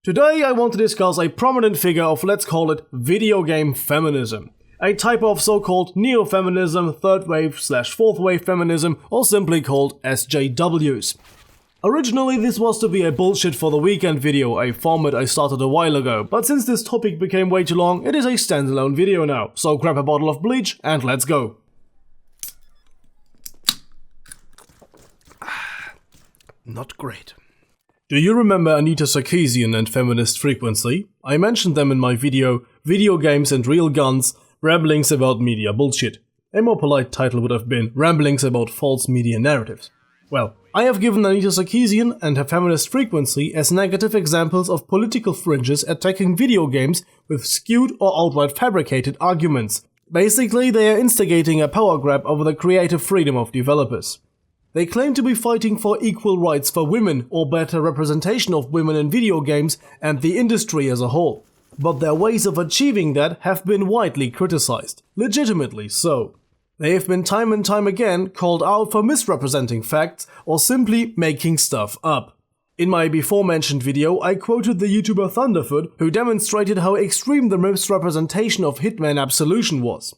Today I want to discuss a prominent figure of, let's call it, video game feminism. A type of so-called neo-feminism, third wave/fourth wave feminism, or simply called SJWs. Originally this was to be a bullshit for the weekend video, a format I started a while ago, but since this topic became way too long, it is a standalone video now, so grab a bottle of bleach and let's go. Not great. Do you remember Anita Sarkeesian and Feminist Frequency? I mentioned them in my video, Video Games and Real Guns, Ramblings about Media Bullshit. A more polite title would have been Ramblings about False Media Narratives. Well, I have given Anita Sarkeesian and her Feminist Frequency as negative examples of political fringes attacking video games with skewed or outright fabricated arguments. Basically, they are instigating a power grab over the creative freedom of developers. They claim to be fighting for equal rights for women or better representation of women in video games and the industry as a whole. But their ways of achieving that have been widely criticized, legitimately so. They have been time and time again called out for misrepresenting facts or simply making stuff up. In my before-mentioned video, I quoted the YouTuber Thunderfoot, who demonstrated how extreme the misrepresentation of Hitman Absolution was.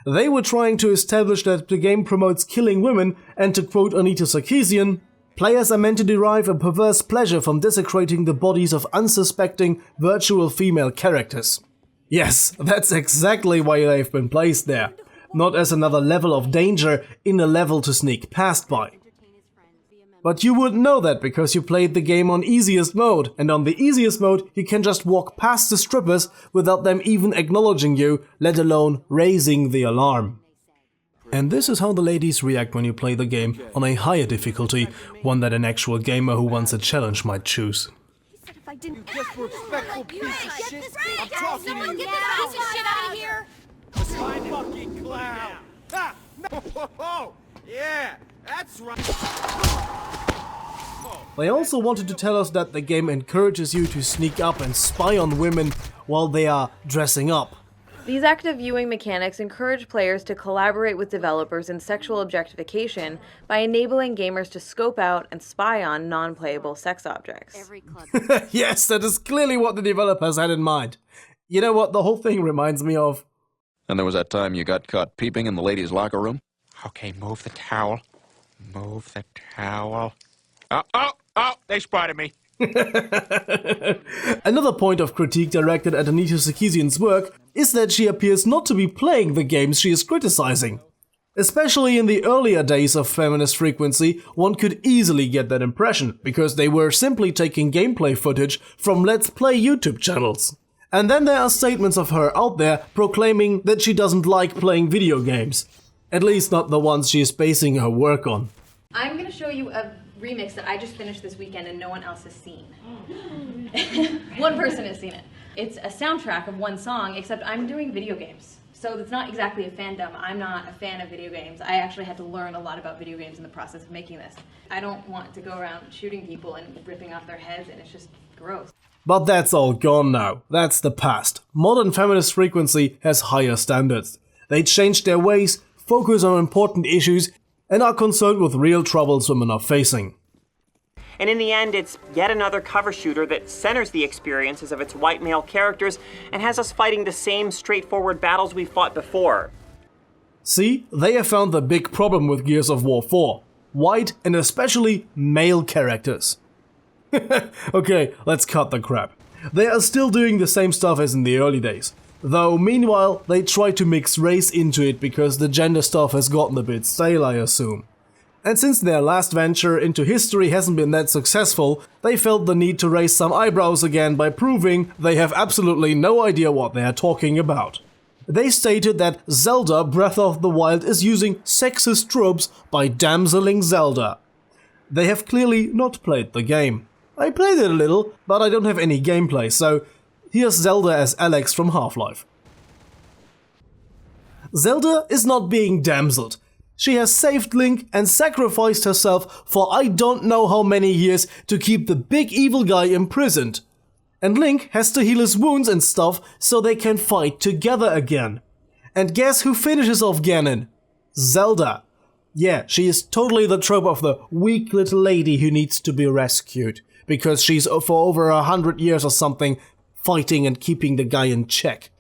They were trying to establish that the game promotes killing women, and to quote Anita Sarkeesian, players are meant to derive a perverse pleasure from desecrating the bodies of unsuspecting virtual female characters. Yes, that's exactly why they've been placed there. Not as another level of danger in a level to sneak past by. But you wouldn't know that because you played the game on easiest mode, and on the easiest mode you can just walk past the strippers without them even acknowledging you, let alone raising the alarm. And this is how the ladies react when you play the game on a higher difficulty, one that an actual gamer who wants a challenge might choose. You disrespectful piece of shit! I'm talking to you! Get this piece of shit out of here! My fucking clown! Ha! No! Yeah, that's right! They also wanted to tell us that the game encourages you to sneak up and spy on women while they are dressing up. These active viewing mechanics encourage players to collaborate with developers in sexual objectification by enabling gamers to scope out and spy on non-playable sex objects. Yes, that is clearly what the developers had in mind. You know what the whole thing reminds me of? And there was that time you got caught peeping in the ladies' locker room? Okay, move the towel. Move the towel. Oh, they spotted me. Another point of critique directed at Anita Sarkeesian's work is that she appears not to be playing the games she is criticizing. Especially in the earlier days of Feminist Frequency, one could easily get that impression, because they were simply taking gameplay footage from Let's Play YouTube channels. And then there are statements of her out there proclaiming that she doesn't like playing video games. At least not the ones she is basing her work on. I'm going to show you a remix that I just finished this weekend and no one else has seen. One person has seen it. It's a soundtrack of one song, except I'm doing video games. So it's not exactly a fandom. I'm not a fan of video games. I actually had to learn a lot about video games in the process of making this. I don't want to go around shooting people and ripping off their heads, and it's just gross. But that's all gone now. That's the past. Modern Feminist Frequency has higher standards. They changed their ways, focus on important issues, and are concerned with real troubles women are facing. And in the end, it's yet another cover shooter that centers the experiences of its white male characters and has us fighting the same straightforward battles we fought before. See, they have found the big problem with Gears of War 4. White and especially male characters. Okay, let's cut the crap. They are still doing the same stuff as in the early days. Though, meanwhile, they try to mix race into it because the gender stuff has gotten a bit stale, I assume. And since their last venture into history hasn't been that successful, they felt the need to raise some eyebrows again by proving they have absolutely no idea what they are talking about. They stated that Zelda Breath of the Wild is using sexist tropes by damseling Zelda. They have clearly not played the game. I played it a little, but I don't have any gameplay, so here's Zelda as Alex from Half-Life. Zelda is not being damseled. She has saved Link and sacrificed herself for I don't know how many years to keep the big evil guy imprisoned. And Link has to heal his wounds and stuff so they can fight together again. And guess who finishes off Ganon? Zelda. Yeah, she is totally the trope of the weak little lady who needs to be rescued. because she's for over 100 years or something fighting and keeping the guy in check.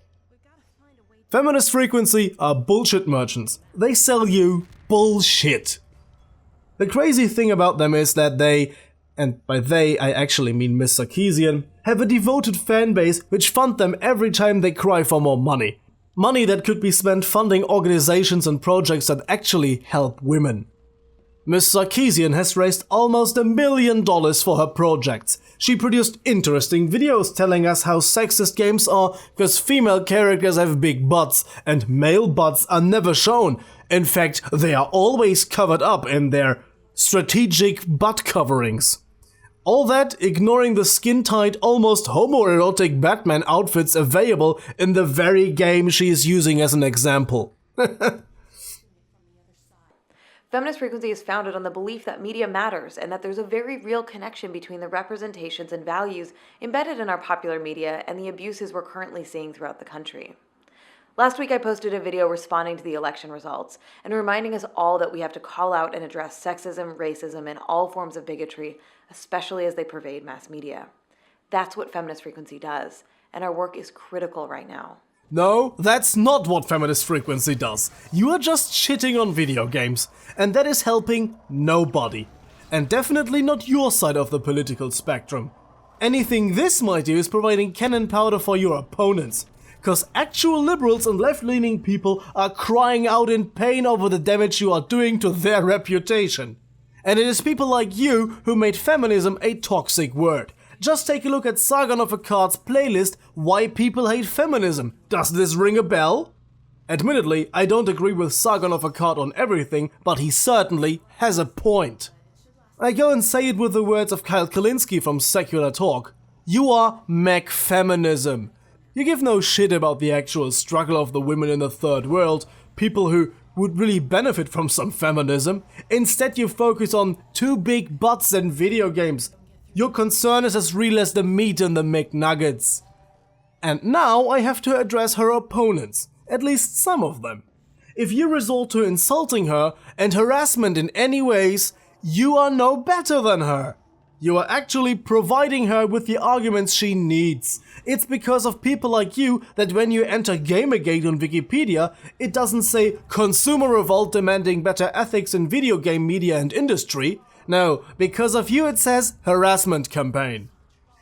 Feminist Frequency are bullshit merchants. They sell you bullshit. The crazy thing about them is that they, and by they I actually mean Miss Sarkeesian, have a devoted fanbase which fund them every time they cry for more money. Money that could be spent funding organizations and projects that actually help women. Miss Sarkeesian has raised almost $1 million for her projects. She produced interesting videos telling us how sexist games are because female characters have big butts and male butts are never shown. In fact, they are always covered up in their strategic butt coverings. All that ignoring the skin-tight, almost homoerotic Batman outfits available in the very game she is using as an example. Feminist Frequency is founded on the belief that media matters and that there's a very real connection between the representations and values embedded in our popular media and the abuses we're currently seeing throughout the country. Last week I posted a video responding to the election results and reminding us all that we have to call out and address sexism, racism, and all forms of bigotry, especially as they pervade mass media. That's what Feminist Frequency does, and our work is critical right now. No, that's not what Feminist Frequency does. You are just shitting on video games, and that is helping nobody. And definitely not your side of the political spectrum. Anything this might do is providing cannon powder for your opponents. Cause actual liberals and left-leaning people are crying out in pain over the damage you are doing to their reputation. And it is people like you who made feminism a toxic word. Just take a look at Sargon of Akkad's playlist, Why People Hate Feminism. Does this ring a bell? Admittedly, I don't agree with Sargon of Akkad on everything, but he certainly has a point. I go and say it with the words of Kyle Kalinske from Secular Talk. You are mech-feminism. You give no shit about the actual struggle of the women in the third world, people who would really benefit from some feminism. Instead you focus on two big butts and video games. Your concern is as real as the meat in the McNuggets. And now I have to address her opponents, at least some of them. If you resort to insulting her and harassment in any ways, you are no better than her. You are actually providing her with the arguments she needs. It's because of people like you that when you enter Gamergate on Wikipedia, it doesn't say consumer revolt demanding better ethics in video game media and industry. No, because of you it says harassment campaign.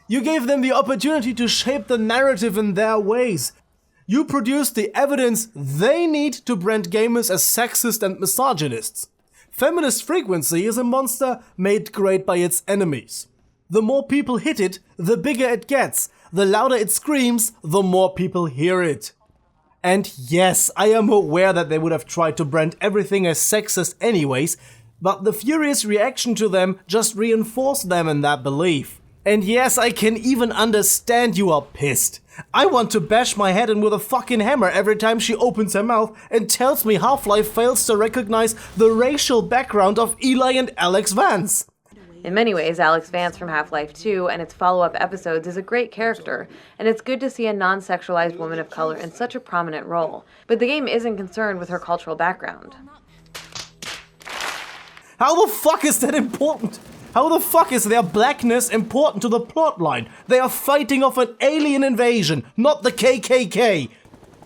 You gave them the opportunity to shape the narrative in their ways. You produced the evidence they need to brand gamers as sexist and misogynists. Feminist Frequency is a monster made great by its enemies. The more people hit it, the bigger it gets. The louder it screams, the more people hear it. And yes, I am aware that they would have tried to brand everything as sexist anyways, but the furious reaction to them just reinforced them in that belief. And yes, I can even understand you are pissed. I want to bash my head in with a fucking hammer every time she opens her mouth and tells me Half-Life fails to recognize the racial background of Eli and Alex Vance. In many ways, Alex Vance from Half-Life 2 and its follow-up episodes is a great character, and it's good to see a non-sexualized woman of color in such a prominent role. But the game isn't concerned with her cultural background. How the fuck is that important? How the fuck is their blackness important to the plotline? They are fighting off an alien invasion, not the KKK.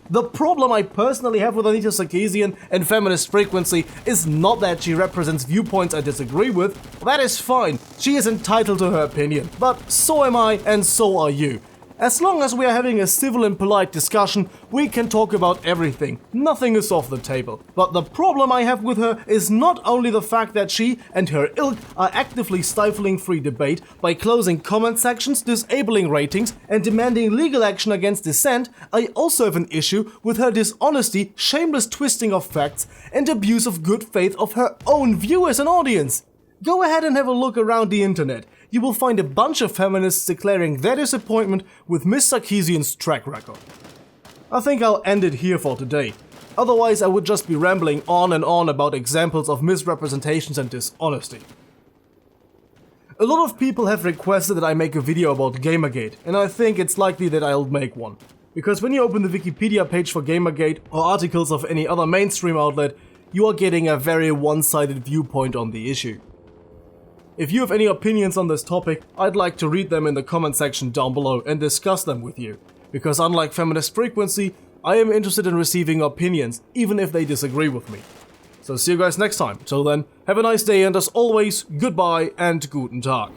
The problem I personally have with Anita Sarkeesian and Feminist Frequency is not that she represents viewpoints I disagree with. That is fine, she is entitled to her opinion, but so am I and so are you. As long as we are having a civil and polite discussion, we can talk about everything. Nothing is off the table. But the problem I have with her is not only the fact that she and her ilk are actively stifling free debate by closing comment sections, disabling ratings, and demanding legal action against dissent. I also have an issue with her dishonesty, shameless twisting of facts, and abuse of good faith of her own viewers and audience. Go ahead and have a look around the internet. You will find a bunch of feminists declaring their disappointment with Miss Sarkeesian's track record. I think I'll end it here for today. Otherwise I would just be rambling on and on about examples of misrepresentations and dishonesty. A lot of people have requested that I make a video about Gamergate, and I think it's likely that I'll make one. Because when you open the Wikipedia page for Gamergate or articles of any other mainstream outlet, you are getting a very one-sided viewpoint on the issue. If you have any opinions on this topic, I'd like to read them in the comment section down below and discuss them with you. Because unlike Feminist Frequency, I am interested in receiving opinions, even if they disagree with me. So see you guys next time. Till then, have a nice day and as always, goodbye and guten Tag.